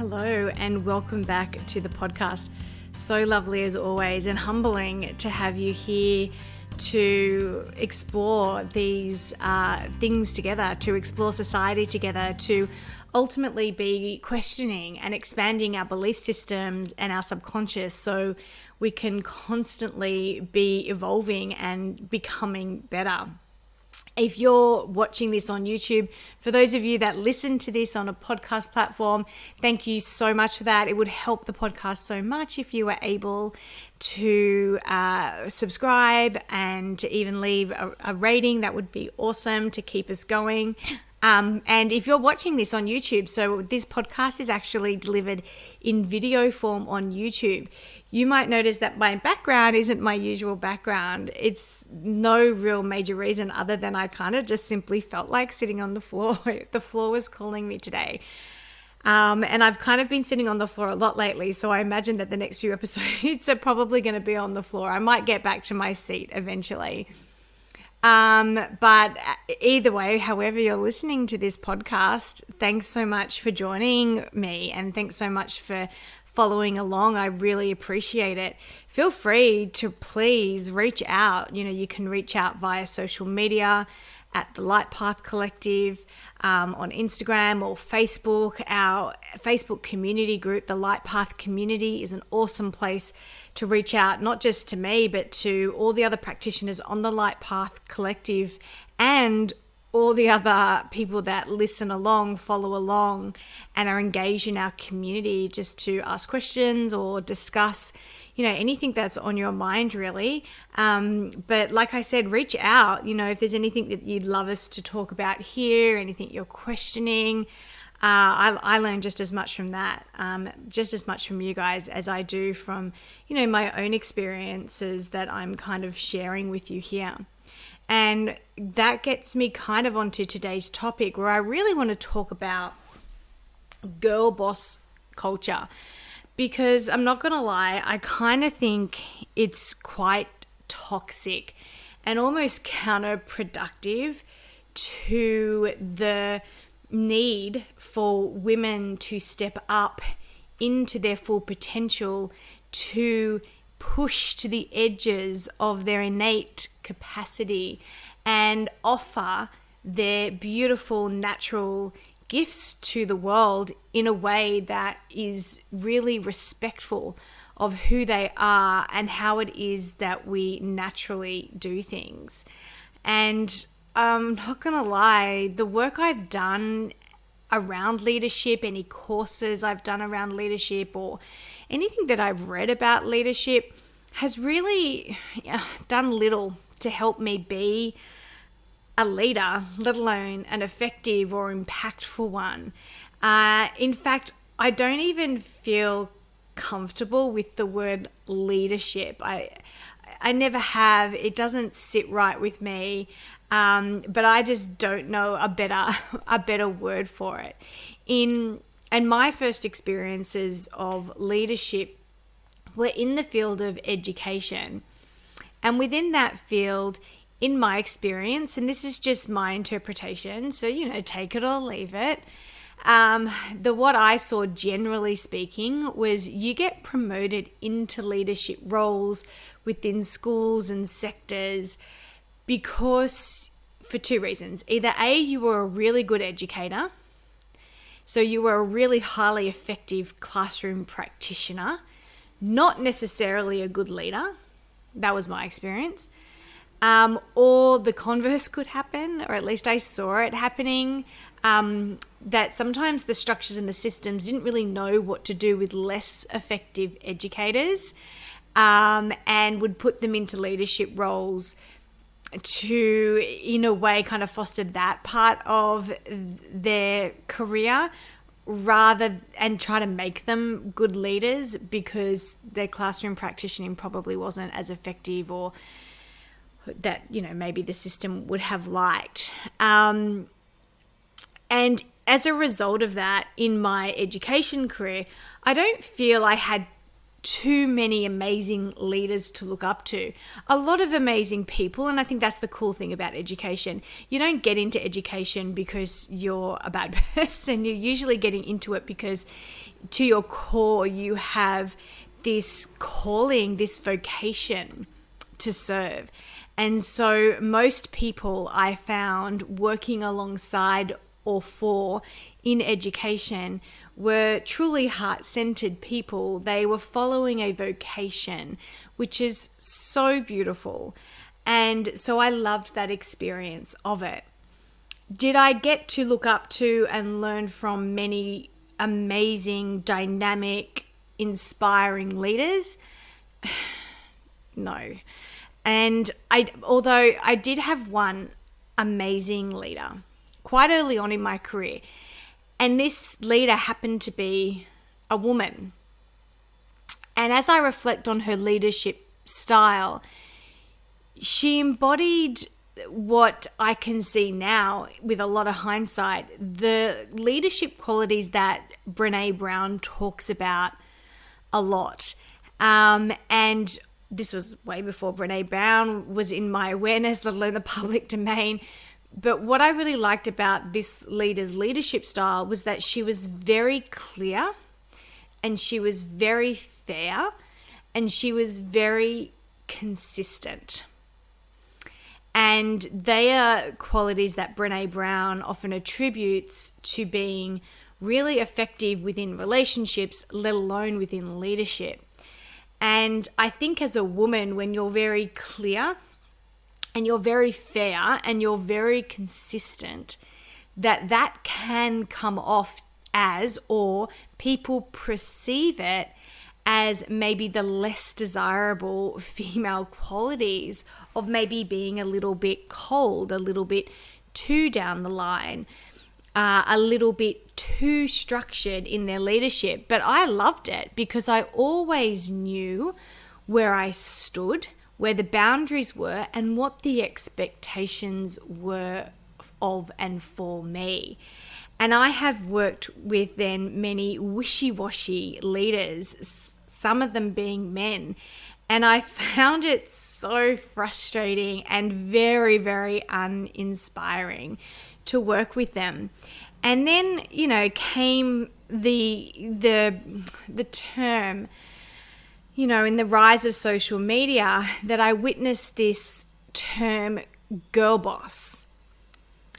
Hello and welcome back to the podcast. So lovely as always and humbling to have you here to explore these things together, to explore society together, to ultimately be questioning and expanding our belief systems and our subconscious so we can constantly be evolving and becoming better. If you're watching this on YouTube, for those of you that listen to this on a podcast platform, thank you so much for that. It would help the podcast so much if you were able to subscribe and to even leave a rating. That would be awesome to keep us going. And if you're watching this on YouTube, so this podcast is actually delivered in video form on YouTube, you might notice that my background isn't my usual background. It's no real major reason other than I kind of just simply felt like sitting on the floor. The floor was calling me today. And I've kind of been sitting on the floor a lot lately, so I imagine that the next few episodes are probably going to be on the floor. I might get back to my seat eventually. But either way, however you're listening to this podcast, thanks so much for joining me and thanks so much for following along. I really appreciate it. Feel free to please reach out. You can reach out via social media at the Light Path Collective, on Instagram or Facebook. Our Facebook community group, the Light Path Community, is an awesome place to reach out, not just to me, but to all the other practitioners on the Light Path Collective and all the other people that listen along, follow along, and are engaged in our community just to ask questions or discuss, anything that's on your mind, really. But like I said, reach out, if there's anything that you'd love us to talk about here, anything you're questioning. I learn just as much from that, just as much from you guys as I do from, my own experiences that I'm kind of sharing with you here. And that gets me kind of onto today's topic where I really want to talk about girl boss culture, because I'm not going to lie, I kind of think it's quite toxic and almost counterproductive to the need for women to step up into their full potential, to push to the edges of their innate capacity and offer their beautiful natural gifts to the world in a way that is really respectful of who they are and how it is that we naturally do things. And I'm not gonna lie, the work I've done around leadership, any courses I've done around leadership or anything that I've read about leadership has really done little to help me be a leader, let alone an effective or impactful one. In fact, I don't even feel comfortable with the word leadership. I never have. It doesn't sit right with me. But I just don't know a better word for it. And my first experiences of leadership were in the field of education. And within that field, in my experience, and this is just my interpretation, so, take it or leave it, what I saw, generally speaking, was you get promoted into leadership roles within schools and sectors because for two reasons. Either A, you were a really good educator, so you were a really highly effective classroom practitioner, not necessarily a good leader. That was my experience. Or the converse could happen, or at least I saw it happening, that sometimes the structures and the systems didn't really know what to do with less effective educators, and would put them into leadership roles to, in a way, kind of foster that part of their career and try to make them good leaders because their classroom practicing probably wasn't as effective or that, maybe the system would have liked. And as a result of that, in my education career, I don't feel I had too many amazing leaders to look up to. A lot of amazing people, and I think that's the cool thing about education. You don't get into education because you're a bad person. You're usually getting into it because to your core you have this calling, this vocation to serve. And so most people I found working alongside or for in education were truly heart-centered people. They were following a vocation, which is so beautiful. And so I loved that experience of it. Did I get to look up to and learn from many amazing, dynamic, inspiring leaders? No. And although I did have one amazing leader quite early on in my career, and this leader happened to be a woman. And as I reflect on her leadership style, she embodied what I can see now with a lot of hindsight, the leadership qualities that Brené Brown talks about a lot. And this was way before Brené Brown was in my awareness, let alone the public domain. But what I really liked about this leader's leadership style was that she was very clear, and she was very fair, and she was very consistent. And they are qualities that Brené Brown often attributes to being really effective within relationships, let alone within leadership. And I think as a woman, when you're very clear and you're very fair and you're very consistent, that can come off as, or people perceive it as, maybe the less desirable female qualities of maybe being a little bit cold, a little bit too down the line, a little bit too structured in their leadership. But I loved it because I always knew where I stood, where the boundaries were, and what the expectations were of and for me. And I have worked with then many wishy-washy leaders, some of them being men, and I found it so frustrating and very, very uninspiring to work with them. And then, came the term, in the rise of social media, that I witnessed this term girl boss.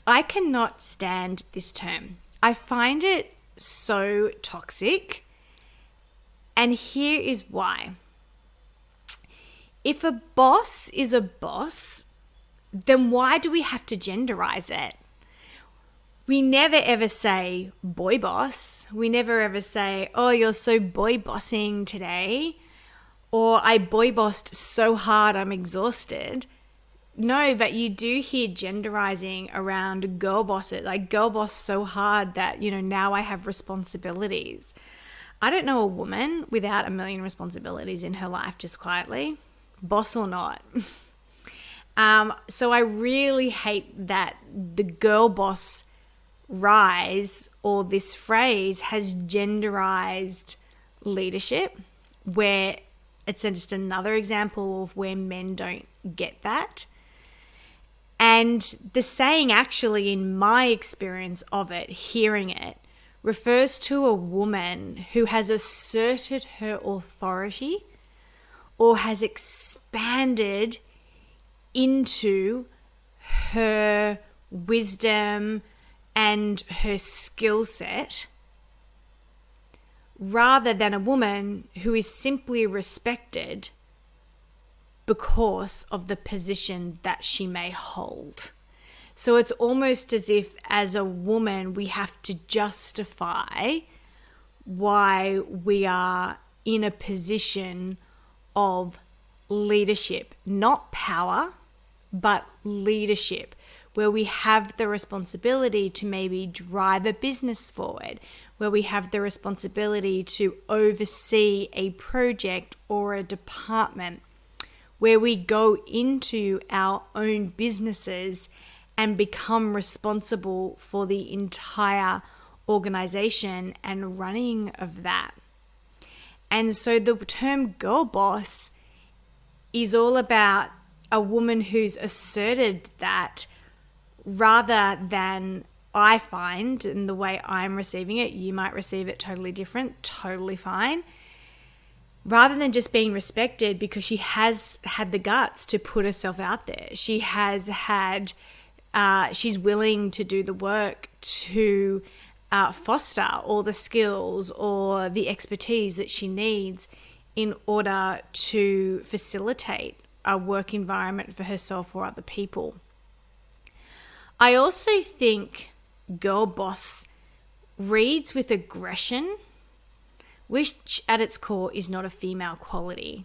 I cannot stand this term. I find it so toxic. And here is why. If a boss is a boss, then why do we have to genderize it? We never ever say boy boss. We never ever say, oh, you're so boy bossing today. Or I boy bossed so hard I'm exhausted. No, but you do hear genderizing around girl bosses, like girl boss so hard that, now I have responsibilities. I don't know a woman without a million responsibilities in her life, just quietly, boss or not. So I really hate that the girl boss rise, or this phrase, has genderized leadership, where it's just another example of where men don't get that. And the saying, actually, in my experience of it, hearing it, refers to a woman who has asserted her authority or has expanded into her wisdom and her skill set, rather than a woman who is simply respected because of the position that she may hold. So it's almost as if, as a woman, we have to justify why we are in a position of leadership, not power, but leadership, where we have the responsibility to maybe drive a business forward, where we have the responsibility to oversee a project or a department, where we go into our own businesses and become responsible for the entire organization and running of that. And so the term girl boss is all about a woman who's asserted that, rather than, I find, and the way I'm receiving it, you might receive it totally different, totally fine. Rather than just being respected because she has had the guts to put herself out there. She has had, she's willing to do the work to foster all the skills or the expertise that she needs in order to facilitate a work environment for herself or other people. I also think girl boss reads with aggression, which at its core is not a female quality.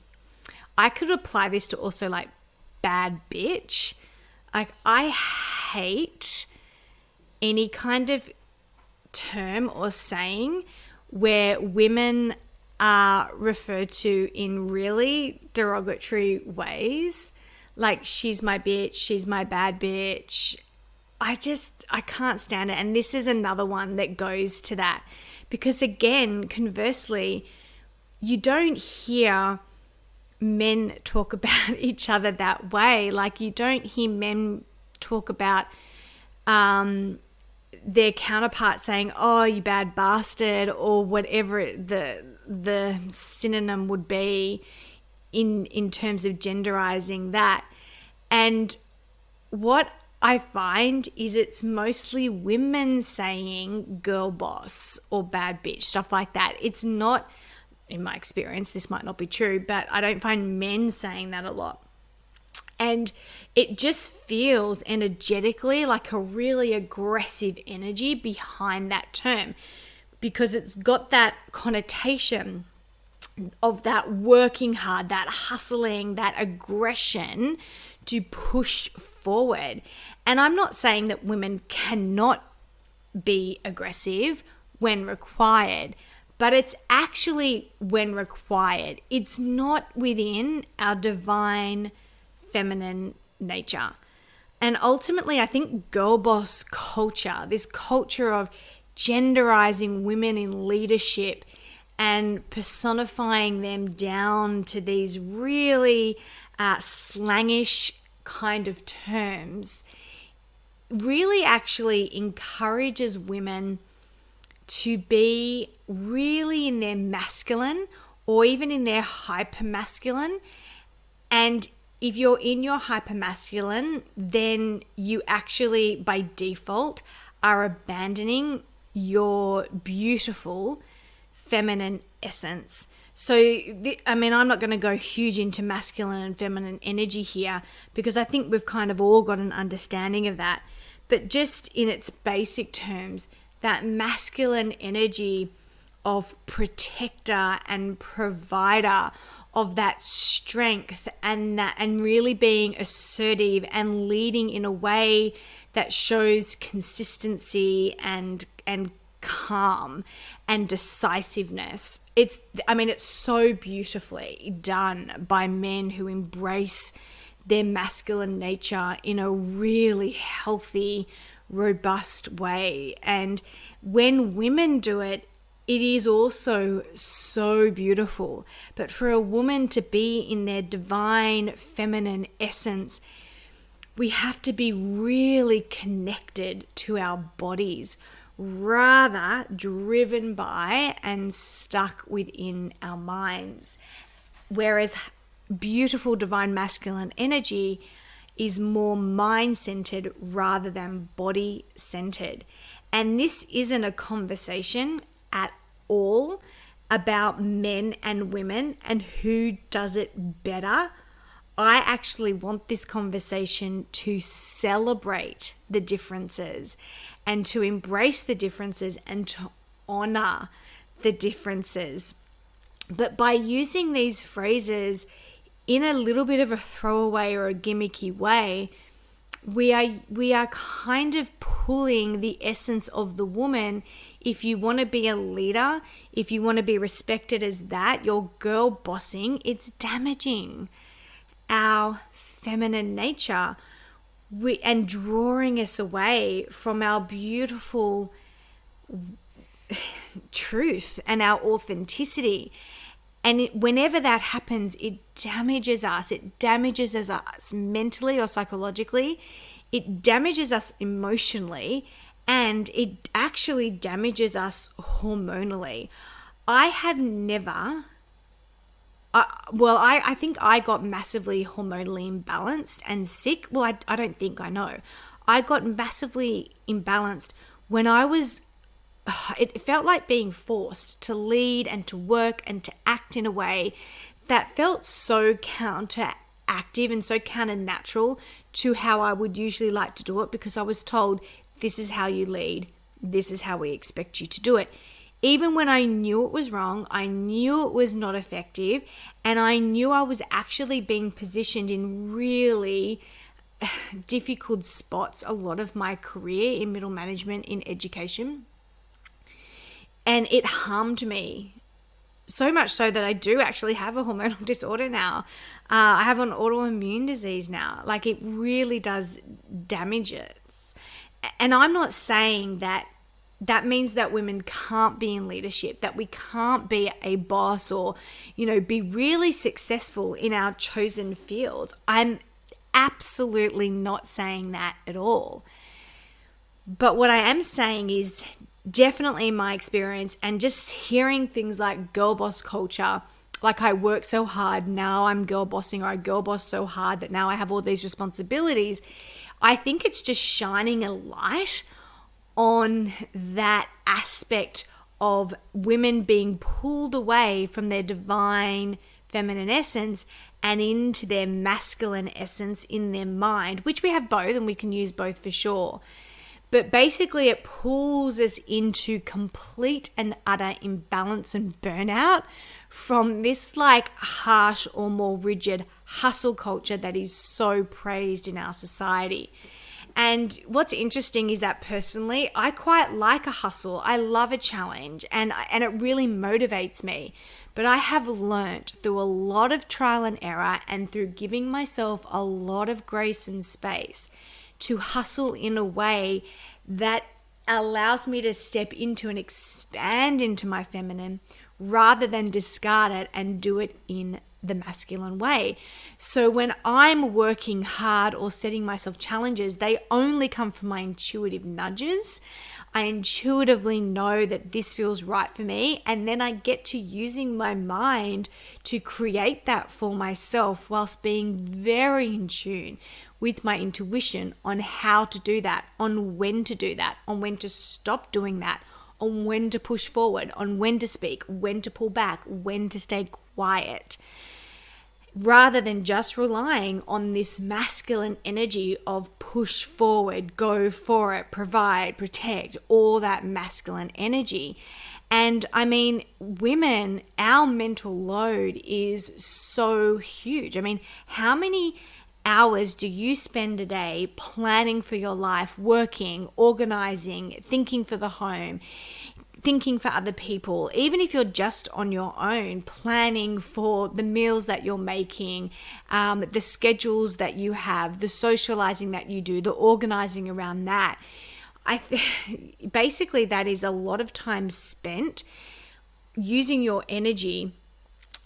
I could apply this to also like bad bitch. Like, I hate any kind of term or saying where women are referred to in really derogatory ways. Like, she's my bitch, she's my bad bitch. I can't stand it. And this is another one that goes to that. Because again, conversely, you don't hear men talk about each other that way. Like, you don't hear men talk about their counterpart saying, oh, you bad bastard, or whatever the synonym would be in terms of genderizing that. And what I find is it's mostly women saying girl boss or bad bitch, stuff like that. It's not, in my experience, this might not be true, but I don't find men saying that a lot. And it just feels energetically like a really aggressive energy behind that term, because it's got that connotation of that working hard, that hustling, that aggression to push forward. And I'm not saying that women cannot be aggressive when required, but it's actually when required. It's not within our divine feminine nature. And ultimately, I think girl boss culture, this culture of genderizing women in leadership and personifying them down to these really slangish kind of terms, really actually encourages women to be really in their masculine or even in their hypermasculine. And if you're in your hypermasculine, then you actually by default are abandoning your beautiful feminine essence. So, I'm not going to go huge into masculine and feminine energy here, because I think we've kind of all got an understanding of that. But just in its basic terms, that masculine energy of protector and provider, of that strength and really being assertive and leading in a way that shows consistency and calm and decisiveness. It's so beautifully done by men who embrace their masculine nature in a really healthy, robust way. And when women do it, it is also so beautiful. But for a woman to be in their divine feminine essence, we have to be really connected to our bodies, rather driven by and stuck within our minds. Whereas beautiful divine masculine energy is more mind-centered rather than body-centered. And this isn't a conversation at all about men and women and who does it better. I actually want this conversation to celebrate the differences and to embrace the differences and to honor the differences. But by using these phrases in a little bit of a throwaway or a gimmicky way, we are kind of pulling the essence of the woman. If you want to be a leader, if you want to be respected as that, you're girl bossing, it's damaging our feminine nature and drawing us away from our beautiful truth and our authenticity. And whenever that happens, it damages us. It damages us mentally or psychologically. It damages us emotionally, and it actually damages us hormonally. I have never, I think I got massively hormonally imbalanced and sick. Well, I don't think, I know. I got massively imbalanced when I was, it felt like being forced to lead and to work and to act in a way that felt so counteractive and so counter-natural to how I would usually like to do it, because I was told, this is how you lead, this is how we expect you to do it. Even when I knew it was wrong, I knew it was not effective, and I knew I was actually being positioned in really difficult spots a lot of my career in middle management, in education. And it harmed me so much so that I do actually have a hormonal disorder now. I have an autoimmune disease now. Like, it really does damage us. And I'm not saying that means that women can't be in leadership, that we can't be a boss or, be really successful in our chosen fields. I'm absolutely not saying that at all. But what I am saying is, definitely in my experience, and just hearing things like girl boss culture, like I work so hard, now I'm girl bossing, or I girl boss so hard that now I have all these responsibilities. I think it's just shining a light on that aspect of women being pulled away from their divine feminine essence and into their masculine essence in their mind, which we have both, and we can use both for sure. But basically it pulls us into complete and utter imbalance and burnout from this like harsh or more rigid hustle culture that is so praised in our society. And what's interesting is that personally, I quite like a hustle. I love a challenge, and it really motivates me. But I have learnt through a lot of trial and error, and through giving myself a lot of grace and space, to hustle in a way that allows me to step into and expand into my feminine, rather than discard it and do it in the masculine way. So when I'm working hard or setting myself challenges, they only come from my intuitive nudges. I intuitively know that this feels right for me, and then I get to using my mind to create that for myself, whilst being very in tune with my intuition on how to do that, on when to do that, on when to stop doing that, on when to push forward, on when to speak, when to pull back, when to stay quiet, rather than just relying on this masculine energy of push forward, go for it, provide, protect, all that masculine energy. And I mean, women, our mental load is so huge. I mean, how many hours do you spend a day planning for your life, working, organizing, thinking for the home, thinking for other people, even if you're just on your own, planning for the meals that you're making, the schedules that you have, the socializing that you do, the organizing around that. Basically, that is a lot of time spent using your energy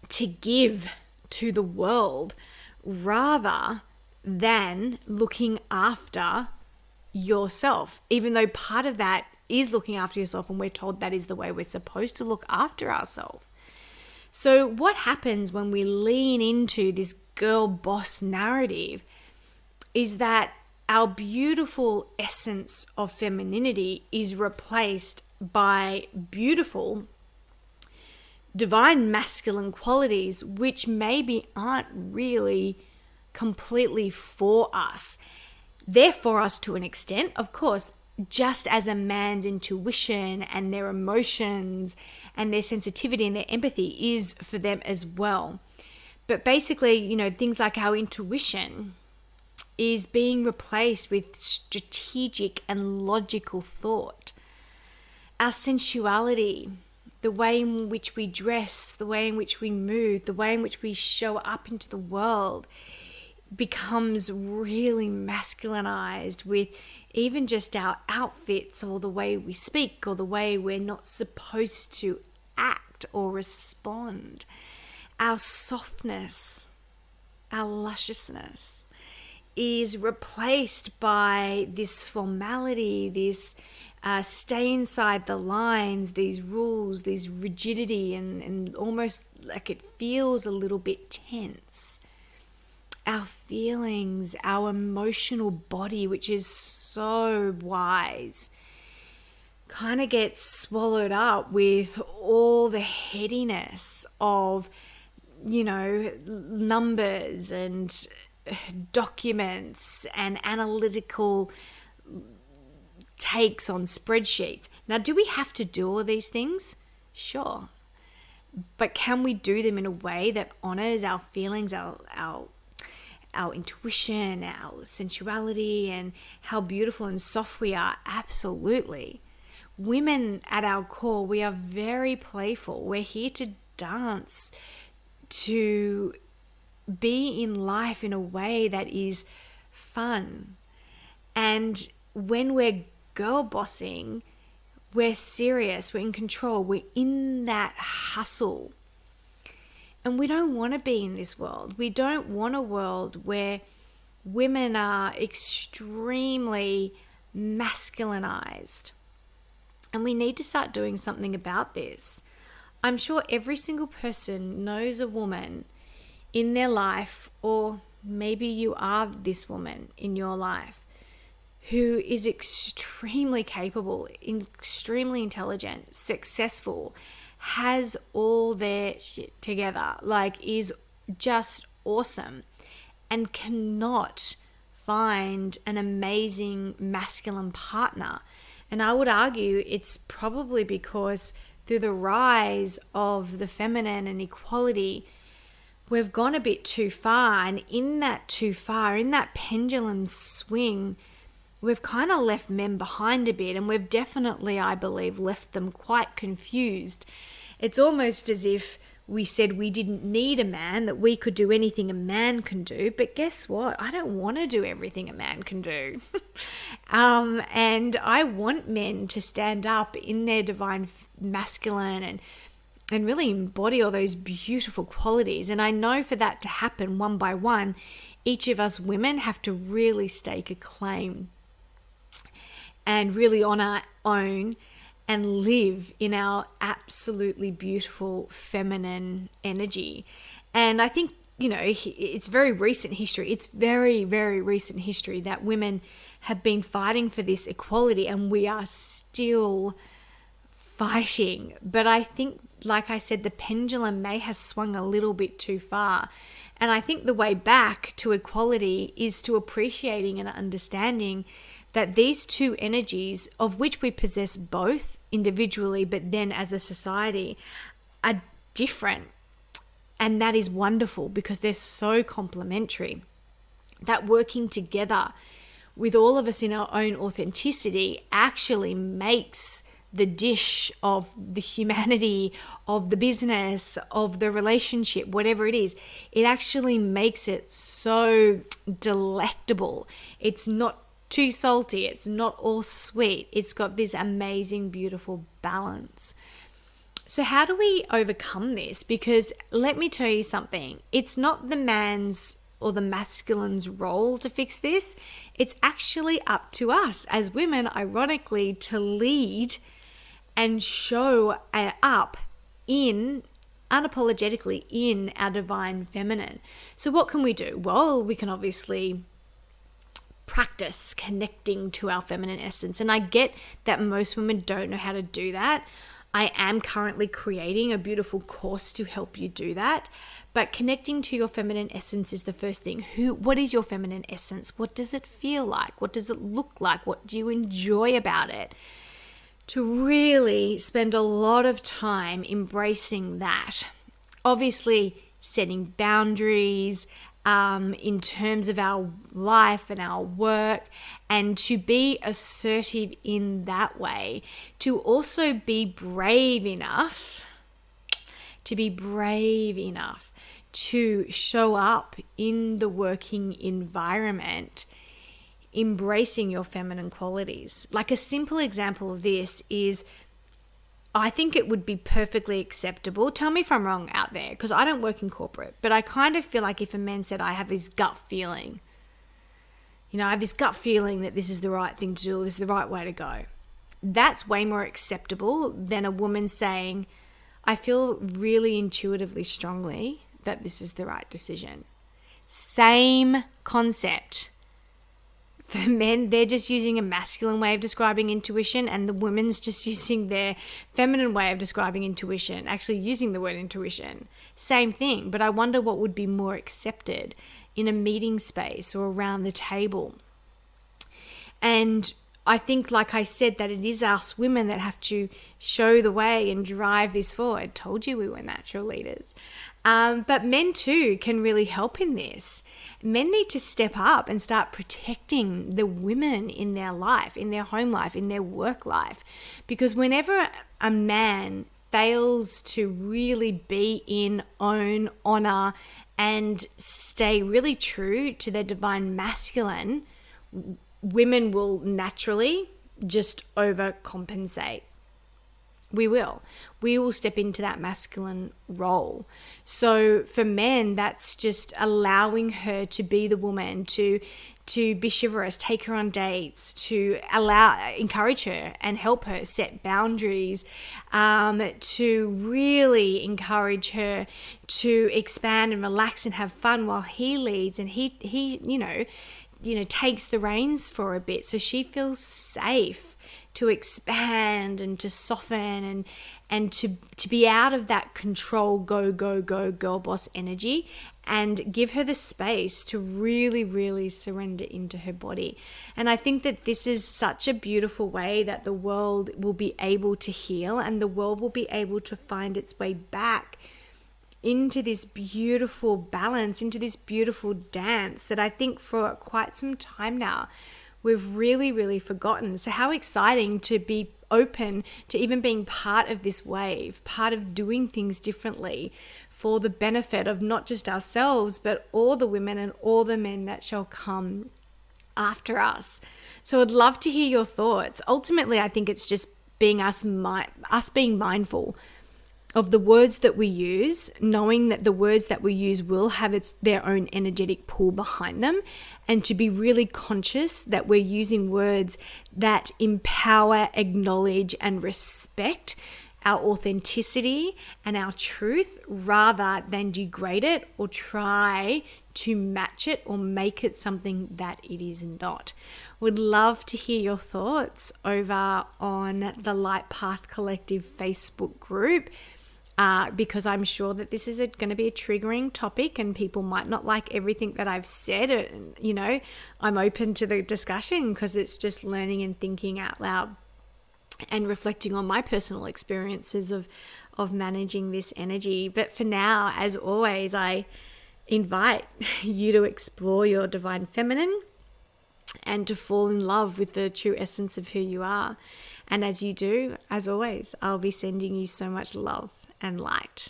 to give to the world, rather than looking after yourself, even though part of that is looking after yourself, and we're told that is the way we're supposed to look after ourselves. So what happens when we lean into this girl boss narrative is that our beautiful essence of femininity is replaced by beautiful divine masculine qualities, which maybe aren't really completely for us. They're for us to an extent, of course, just as a man's intuition and their emotions and their sensitivity and their empathy is for them as well. But basically, things like our intuition is being replaced with strategic and logical thought. Our sensuality, the way in which we dress, the way in which we move, the way in which we show up into the world, becomes really masculinized with even just our outfits, or the way we speak, or the way we're not supposed to act or respond. our softness, our lusciousness is replaced by this formality, this stay inside the lines, these rules, this rigidity, and almost like it feels a little bit tense. Our feelings, our emotional body, which is so wise, kind of gets swallowed up with all the headiness of, numbers and documents and analytical takes on spreadsheets. Now, do we have to do all these things? Sure. But can we do them in a way that honors our feelings, our intuition, our sensuality, and how beautiful and soft we are? Absolutely. Women at our core, we are very playful. We're here to dance, to be in life in a way that is fun. And when we're girl bossing, we're serious, we're in control, we're in that hustle. And we don't want to be in this world. We don't want a world where women are extremely masculinized. And we need to start doing something about this. I'm sure every single person knows a woman in their life, or maybe you are this woman in your life, who is extremely capable, extremely intelligent, successful, has all their shit together, like is just awesome, and cannot find an amazing masculine partner. And I would argue it's probably because through the rise of the feminine and equality, we've gone a bit too far. And in that too far, in that pendulum swing, we've kind of left men behind a bit, and we've definitely, I believe, left them quite confused. It's almost as if we said we didn't need a man, that we could do anything a man can do. But guess what? I don't want to do everything a man can do. And I want men to stand up in their divine masculine and really embody all those beautiful qualities. And I know for that to happen one by one, each of us women have to really stake a claim and really on our own and live in our absolutely beautiful feminine energy. And I think, it's very recent history. It's very, very recent history that women have been fighting for this equality, and we are still fighting. But I think, like I said, the pendulum may have swung a little bit too far. And I think the way back to equality is to appreciating and understanding that these two energies, of which we possess both individually, but then as a society, are different. And that is wonderful because they're so complementary. That working together with all of us in our own authenticity actually makes the dish of the humanity, of the business, of the relationship, whatever it is, it actually makes it so delectable. It's not too salty. It's not all sweet. It's got this amazing, beautiful balance. So how do we overcome this? Because let me tell you something. It's not the man's or the masculine's role to fix this. It's actually up to us as women, ironically, to lead and show up unapologetically in our divine feminine. So what can we do? Well, we can obviously practice connecting to our feminine essence. And I get that most women don't know how to do that. I am currently creating a beautiful course to help you do that. But connecting to your feminine essence is the first thing. What is your feminine essence? What does it feel like? What does it look like? What do you enjoy about it? To really spend a lot of time embracing that. Obviously, setting boundaries in terms of our life and our work, and to be assertive in that way. To also be brave enough to show up in the working environment, embracing your feminine qualities. Like a simple example of this is I think it would be perfectly acceptable. Tell me if I'm wrong out there, because I don't work in corporate, but I kind of feel like if a man said, I have this gut feeling, I have this gut feeling that this is the right thing to do, this is the right way to go. That's way more acceptable than a woman saying, I feel really intuitively strongly that this is the right decision. Same concept. For men, they're just using a masculine way of describing intuition, and the women's just using their feminine way of describing intuition, actually using the word intuition. Same thing, but I wonder what would be more accepted in a meeting space or around the table. And I think, like I said, that it is us women that have to show the way and drive this forward. Told you we were natural leaders. But men too can really help in this. Men need to step up and start protecting the women in their life, in their home life, in their work life. Because whenever a man fails to really be in, own, honor, and stay really true to their divine masculine, women will naturally just overcompensate. We will step into that masculine role. So for men, that's just allowing her to be the woman, to be chivalrous, take her on dates, to encourage her and help her set boundaries, to really encourage her to expand and relax and have fun while he leads, and he takes the reins for a bit, so she feels safe to expand and to soften and to be out of that control, go, girl boss energy, and give her the space to really, really surrender into her body. And I think that this is such a beautiful way that the world will be able to heal, and the world will be able to find its way back into this beautiful balance, into this beautiful dance that I think for quite some time now we've really, really forgotten. So how exciting to be open to even being part of this wave, part of doing things differently for the benefit of not just ourselves, but all the women and all the men that shall come after us. So I'd love to hear your thoughts. Ultimately, I think it's just being us being mindful of the words that we use, knowing that the words that we use will have their own energetic pull behind them, and to be really conscious that we're using words that empower, acknowledge, and respect our authenticity and our truth, rather than degrade it or try to match it or make it something that it is not. Would love to hear your thoughts over on the Light Path Collective Facebook group. Because I'm sure that this is going to be a triggering topic and people might not like everything that I've said. I'm open to the discussion because it's just learning and thinking out loud and reflecting on my personal experiences of managing this energy. But for now, as always, I invite you to explore your divine feminine and to fall in love with the true essence of who you are. And as you do, as always, I'll be sending you so much love and light.